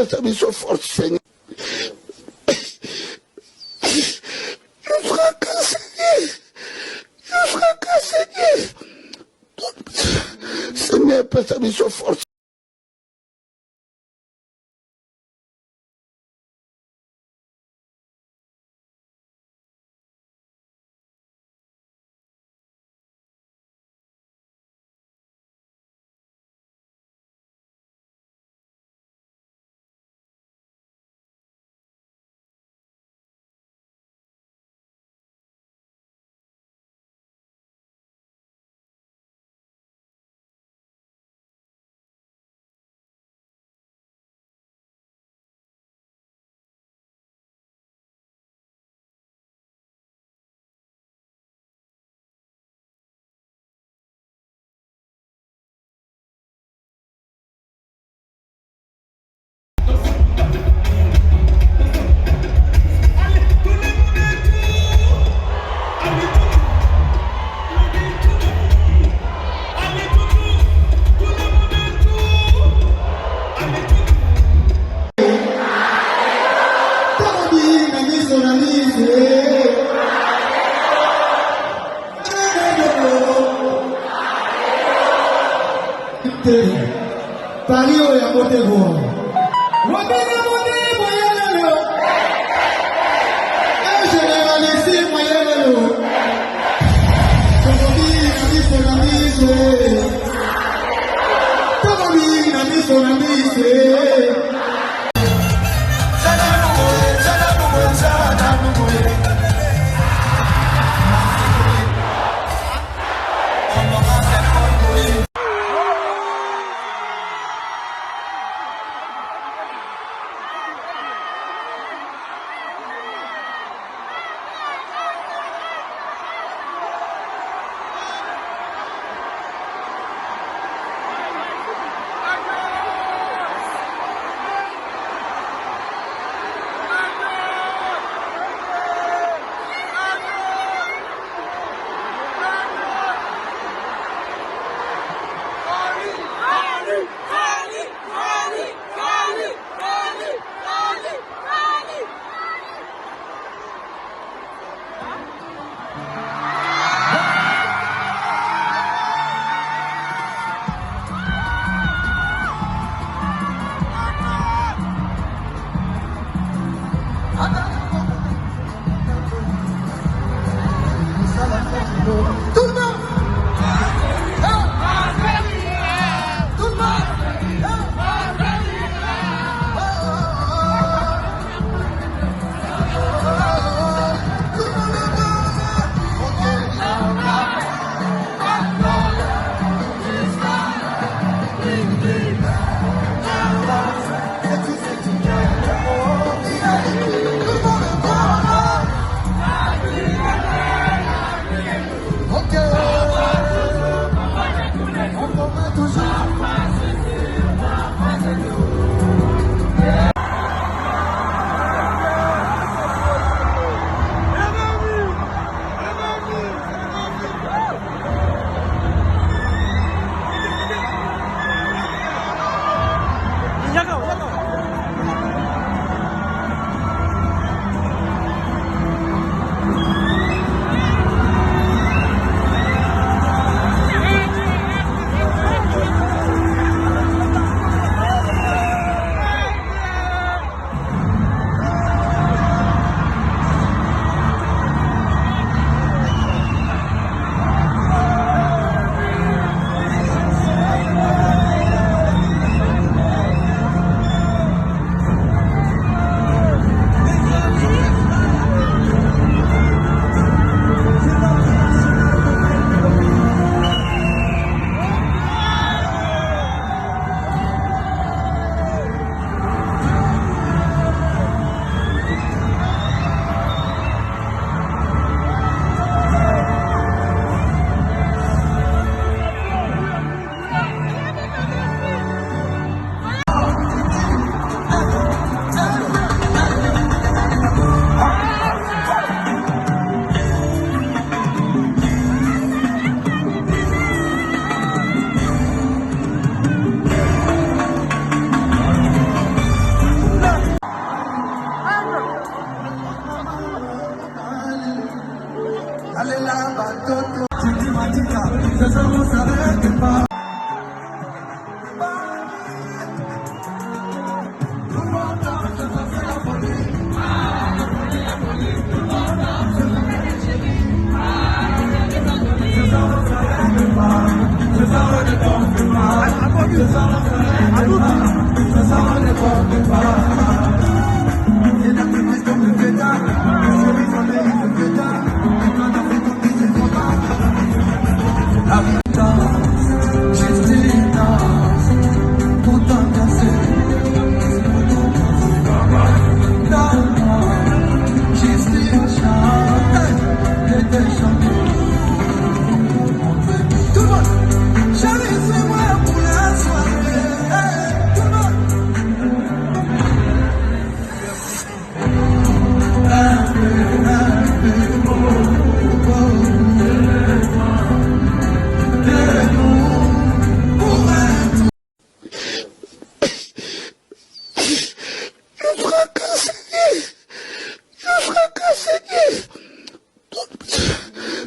parce que je suis fort, Seigneur. Je fracasse, Seigneur. Je fracasse, Seigneur. Seigneur, parce que je suis fort. Pario ya Motego. Robina Mone Moyelelo. El generalisi Moyelelo. Togobi na mise. Togobi na mise.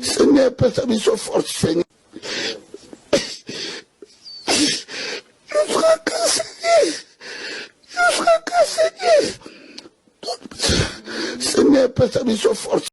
Seigneur, Père, ta mission forte, Seigneur. Je fracasse, Seigneur. Seigneur, Père, ta mission forte.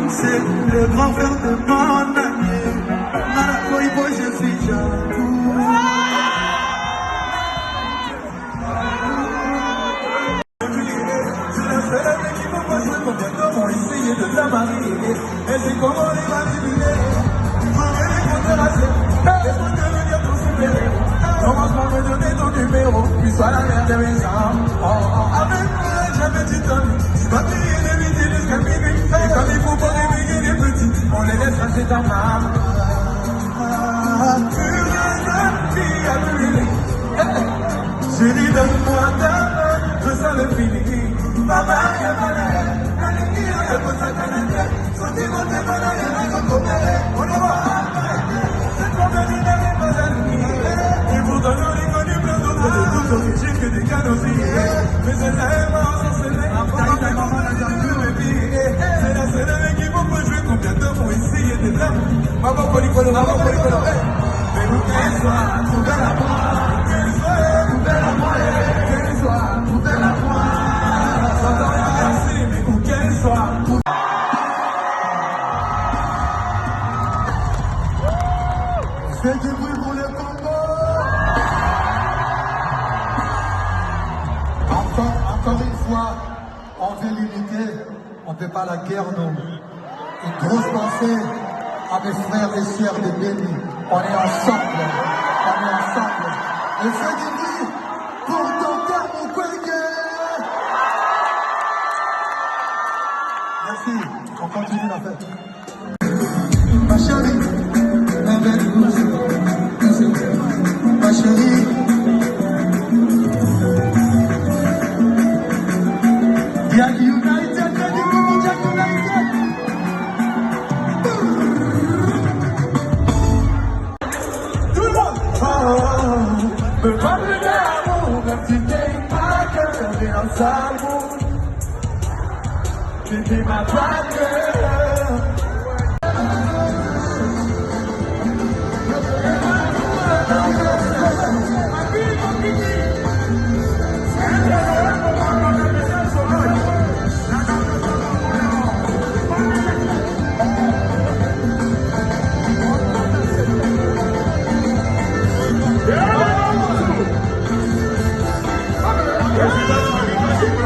C'est le grand frère de mon ami. Narakoibo, je suis jaloux. C'est la seule qui me voit jouer combien de vont essayer de la marier. Et c'est comment les manipuler. Manger les considérations. Les comptes de venir pour supérer. Commence par me donner ton numéro. Puis sois la mère de mes enfants. Avec moi, jamais tu t'ennuies. Tu vas payer les midi jusqu'à minuit. Et comme il faut pas réveiller les petits, on les laisse rester dans ma main. Plus rien de qui a brûlé. Chérie, donne-moi ta main, je sens le feeling. Papa, y'a pas l'air. Y'a pas ça dans la tête. Sentiment de bonheur, y'a rien qu'on connaît. On le voit après. Cette compagnie n'avait pas à nous. Et pourtant, j'en ai connu plein d'autres de toutes origines que des canosiers. Mais celle-là est morte sans celle-là. Ta maman n'a jamais pu me piquer. C'est la seule avec qui on peut jouer. Combien de temps pour essayer de l'âme. Maman, policolo, maman, policolo. Mais nous, qu'elle soit, trouver la voie. Qu'elle soit, trouver la moelle. Qu'elle soit, trouver la voie. Sans rien merci, mais où qu'elle soit. Faites du bruit pour le Congo. Encore une fois, on veut l'unité, on ne fait pas la guerre, nous. Une grosse pensée à mes frères et sœurs de Béni. On est ensemble, Et faites du bruit pour Docteur Mukwege. Merci, on continue la fête. Ma chérie, ma chérie. Jack United, Jack United. Tout le monde. Me parle d'amour, même si t'es pas que t'es un sale mot. C'était ma bague.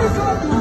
Yes,